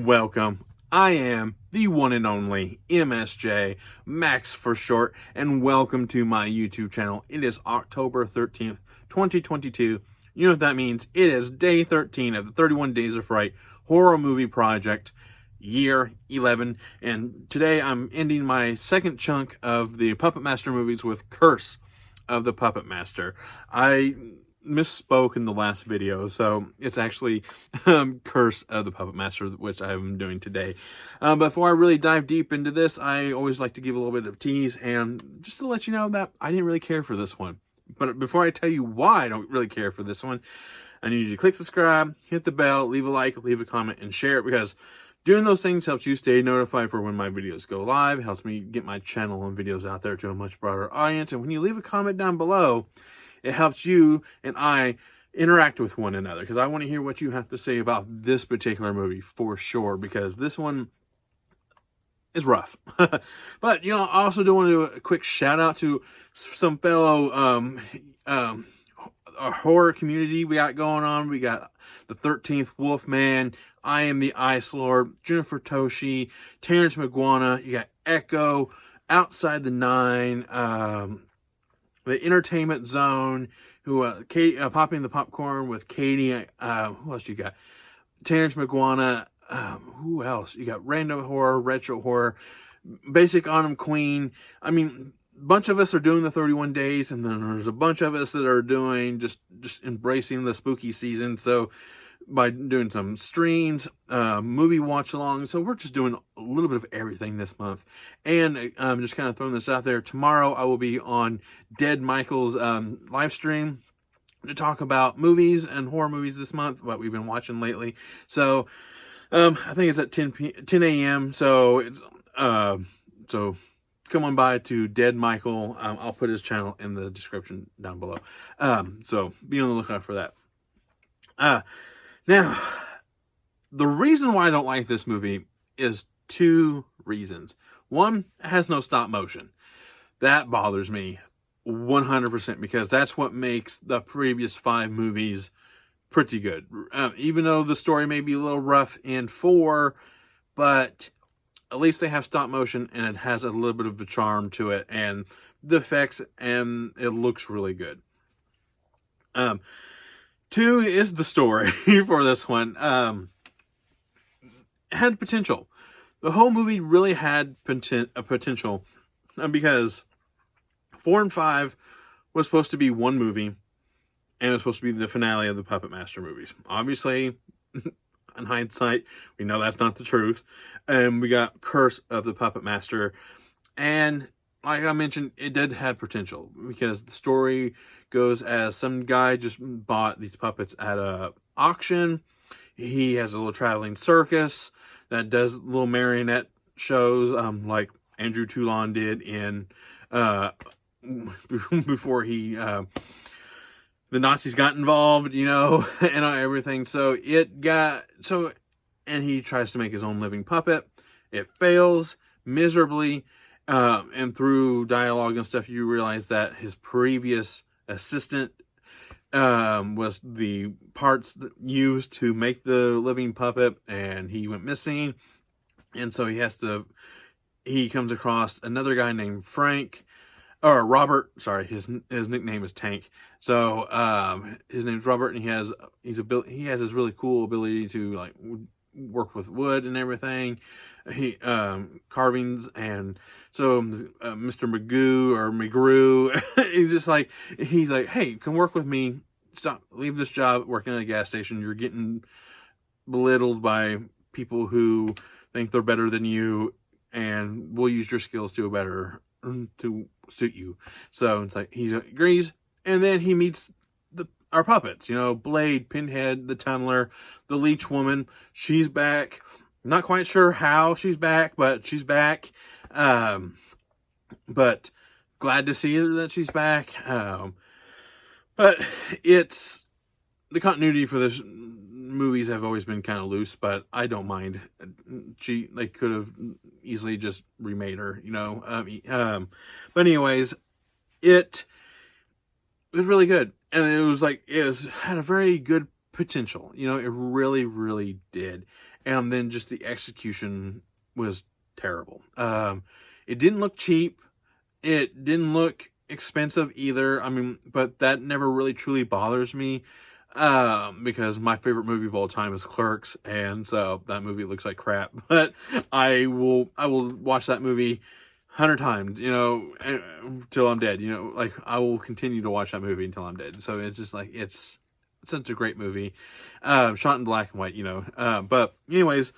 Welcome. I am the one and only MSJ, Max for short, and welcome to my YouTube channel. It is October 13th, 2022. You know what that means? It is day 13 of the 31 Days of Fright horror movie project, year 11. And today I'm ending my second chunk of the Puppet Master movies with Curse of the Puppet Master. I misspoke in the last video, so it's actually Curse of the Puppet Master, which I'm doing today. Before I really dive deep into this, I always like to give a little bit of tease, and just to let you know that I didn't really care for this one. But before I tell you why I don't really care for this one, I need you to click subscribe, hit the bell, leave a like, leave a comment, and share it, because doing those things helps you stay notified for when my videos go live, helps me get my channel and videos out there to a much broader audience, and when you leave a comment down below, it helps you and I interact with one another, because I want to hear what you have to say about this particular movie for sure, because this one is rough. But, you know, I also do want to do a quick shout out to some fellow horror community we got going on. We got the 13th Wolfman, I Am the Ice Lord, Jennifer Toshi, Terrence McGuana, you got Echo, Outside the Nine, the Entertainment Zone, who Popping the Popcorn with Katie. Who else you got? Terrence McGuana. Who else? You got Random Horror, Retro Horror, Basic Autumn Queen. I mean, a bunch of us are doing the 31 days, and then there's a bunch of us that are doing just embracing the spooky season. So by doing some streams, movie watch along. So we're just doing a little bit of everything this month. And just kind of throwing this out there, tomorrow I will be on Dead Michael's live stream to talk about movies and horror movies this month, what we've been watching lately. So I think it's at 10 a.m. So it's so come on by to Dead Michael. I'll put his channel in the description down below. So be on the lookout for that. Now, the reason why I don't like this movie is two reasons. One, it has no stop motion. That bothers me 100%, because that's what makes the previous 5 movies pretty good. Even though the story may be a little rough in 4, but at least they have stop motion, and it has a little bit of a charm to it, and the effects, and it looks really good. 2 is the story for this one. It had potential. The whole movie really had a potential, because 4 and 5 was supposed to be one movie, and it was supposed to be the finale of the Puppet Master movies. Obviously, in hindsight, we know that's not the truth. And we got Curse of the Puppet Master. And like I mentioned, it did have potential, because the story goes as some guy just bought these puppets at a auction. He has a little traveling circus that does little marionette shows, like Andrew Toulon did in before he the Nazis got involved, you know, and everything. So and he tries to make his own living puppet. It fails miserably. And through dialogue and stuff, you realize that his previous assistant was the parts used to make the living puppet, and he went missing. And so he comes across another guy named Robert. Sorry, his nickname is Tank. So his name's Robert, and he has this really cool ability to like work with wood and everything. He carvings, and so Mr. Magoo or McGrew, he's like, hey, come work with me. Leave this job working at a gas station. You're getting belittled by people who think they're better than you, and we'll use your skills to suit you. So it's like he agrees, and then he meets our puppets. You know, Blade, Pinhead, the Tunneler, the Leech Woman. She's back. Not quite sure how she's back, but she's back. But glad to see that she's back. But the continuity for this movies have always been kind of loose, but I don't mind. They could have easily just remade her, you know. But anyways, it was really good, and it had a very good potential. You know, it really, really did. and then just the execution was terrible. It didn't look cheap. It didn't look expensive either. I mean, but that never really truly bothers me, because my favorite movie of all time is Clerks, and so that movie looks like crap. But I will watch that movie 100 times, you know, until I'm dead. You know, like I will continue to watch that movie until I'm dead. So it's just like it's such a great movie, shot in black and white, you know. But anyways,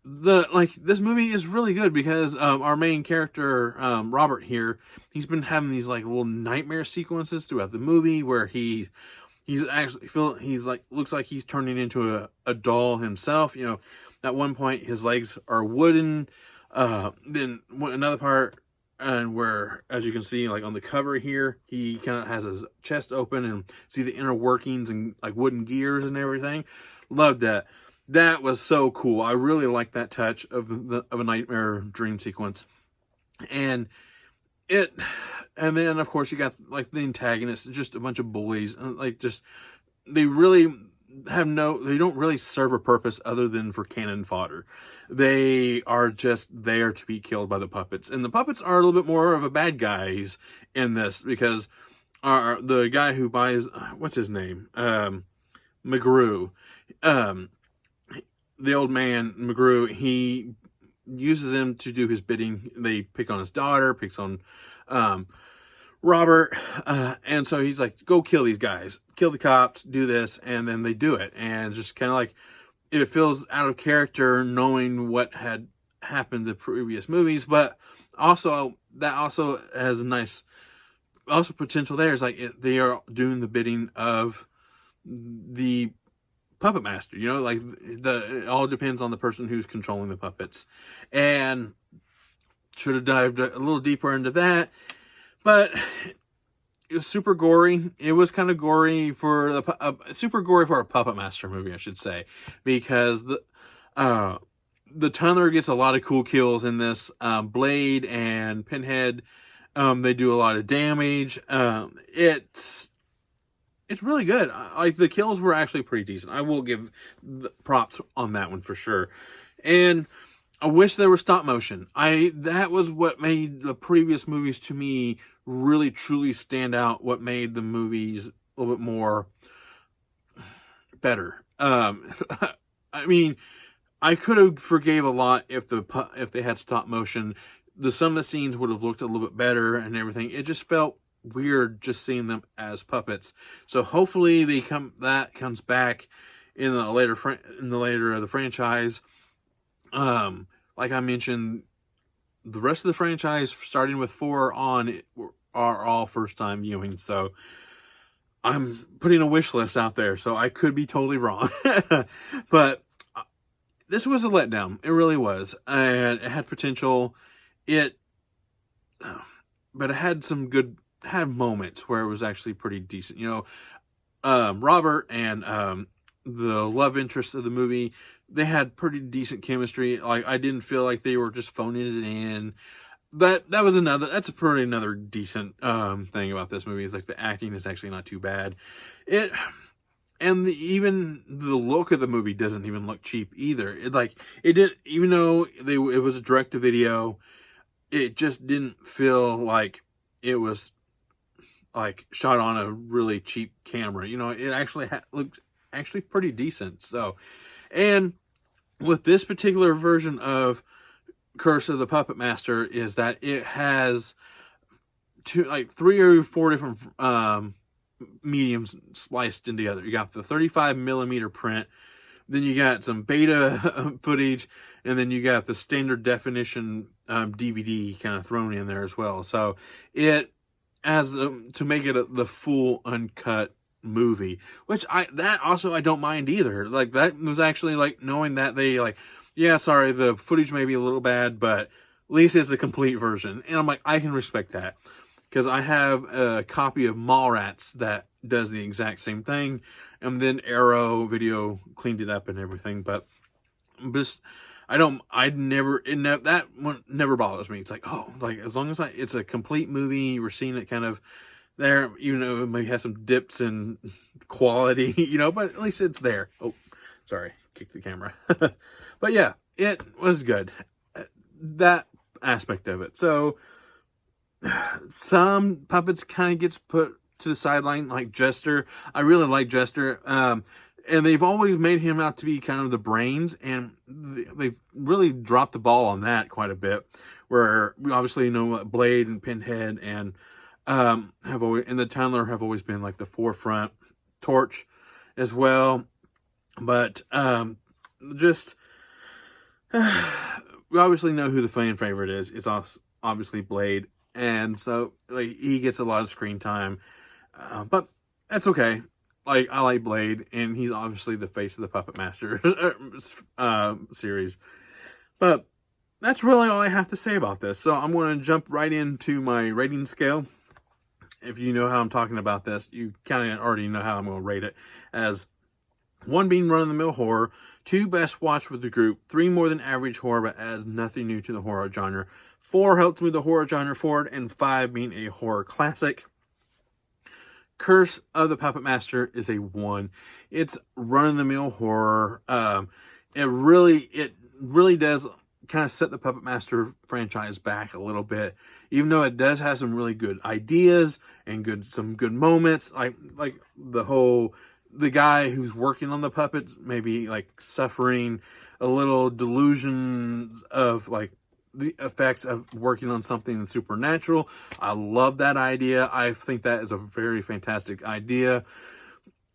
this movie is really good because our main character, Robert here, he's been having these like little nightmare sequences throughout the movie where he's actually looks like he's turning into a doll himself. You know, at one point his legs are wooden. Then another part, and where, as you can see, like on the cover here, he kind of has his chest open and see the inner workings and like wooden gears and everything. Loved that. That was so cool. I really like that touch of a nightmare dream sequence. And then of course you got like the antagonists, just a bunch of bullies, like just they don't really serve a purpose other than for cannon fodder. They are just there to be killed by the puppets. And the puppets are a little bit more of a bad guys in this, because the guy who buys, what's his name? McGrew. The old man, McGrew, he uses him to do his bidding. They pick on his daughter, picks on Robert, and so he's like, go kill these guys, kill the cops, do this, and then they do it. And just kind of like, it feels out of character knowing what had happened in the previous movies, but also that also has a nice potential there. Is like they are doing the bidding of the puppet master, you know, like it all depends on the person who's controlling the puppets. And should have dived a little deeper into that, but it was super gory. It was kind of gory for super gory for a puppet master movie, I should say, because the Tunneler gets a lot of cool kills in this. Blade and Pinhead, they do a lot of damage. It's really good. Like the kills were actually pretty decent. I will give props on that one for sure. And I wish there was stop motion. That was what made the previous movies to me really truly stand out. What made the movies a little bit more better. I mean, I could have forgave a lot if they had stop motion. Some of the scenes would have looked a little bit better and everything. It just felt weird just seeing them as puppets. So hopefully that comes back in the later of the franchise. Like I mentioned, the rest of the franchise, starting with 4 on, are all first time viewing. So I'm putting a wish list out there, so I could be totally wrong. But this was a letdown. It really was. And it had potential. But it had had moments where it was actually pretty decent. You know, Robert and the love interest of the movie, they had pretty decent chemistry. Like, I didn't feel like they were just phoning it in. That's another decent thing about this movie, is like the acting is actually not too bad. Even the look of the movie doesn't even look cheap either. Even though it was a direct to video, it just didn't feel like it was like shot on a really cheap camera. You know, it actually looked actually pretty decent. So, and with this particular version of Curse of the Puppet Master, is that it has 3 or 4 different mediums spliced in together. You got the 35 millimeter print, then you got some beta footage, and then you got the standard definition DVD kind of thrown in there as well. So it has to make it the full uncut movie, which I don't mind either. Like, that was actually like knowing that they sorry, the footage may be a little bad, but at least it's a complete version. And I'm like, I can respect that, because I have a copy of Mallrats that does the exact same thing, and then Arrow Video cleaned it up and everything. But just, that one never bothers me. It's like, as long as it's a complete movie, we're seeing it kind of there, even though it may have some dips in quality, you know, but at least it's there. Oh, sorry. kick the camera. But yeah, it was good. That aspect of it. So some puppets kind of gets put to the sideline, like Jester. I really like Jester. And they've always made him out to be kind of the brains, and they've really dropped the ball on that quite a bit. Where we obviously know Blade and Pinhead and have always, and the Tunneler have always been like the forefront. Torch as well, but just we obviously know who the fan favorite is. It's obviously Blade, and so like he gets a lot of screen time, but that's okay. Like, I like Blade, and he's obviously the face of the Puppet Master series. But that's really all I have to say about this. So I'm going to jump right into my rating scale. If you know how I'm talking about this, you kind of already know how I'm going to rate it. As 1 being run-of-the-mill horror, 2 best watch with the group, 3 more than average horror but adds nothing new to the horror genre, 4 helps move the horror genre forward, and 5 being a horror classic. Curse of the Puppet Master is a 1. It's run-of-the-mill horror. It really does kind of set the Puppet Master franchise back a little bit, even though it does have some really good ideas and some good moments, like the guy who's working on the puppets maybe like suffering a little delusion of like the effects of working on something supernatural. I love that idea. I think that is a very fantastic idea.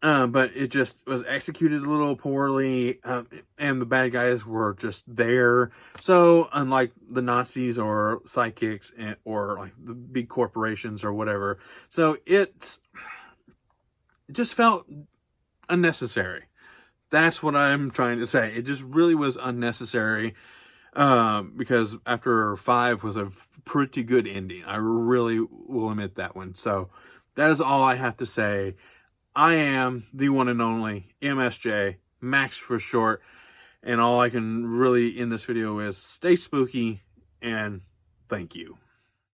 But it just was executed a little poorly, and the bad guys were just there. So unlike the Nazis or psychics or like the big corporations or whatever, so it just felt unnecessary. That's what I'm trying to say. It just really was unnecessary. Because after 5 was a pretty good ending. I really will admit that one. So that is all I have to say. I am the one and only MSJ, Max for short. And all I can really end this video is stay spooky and thank you.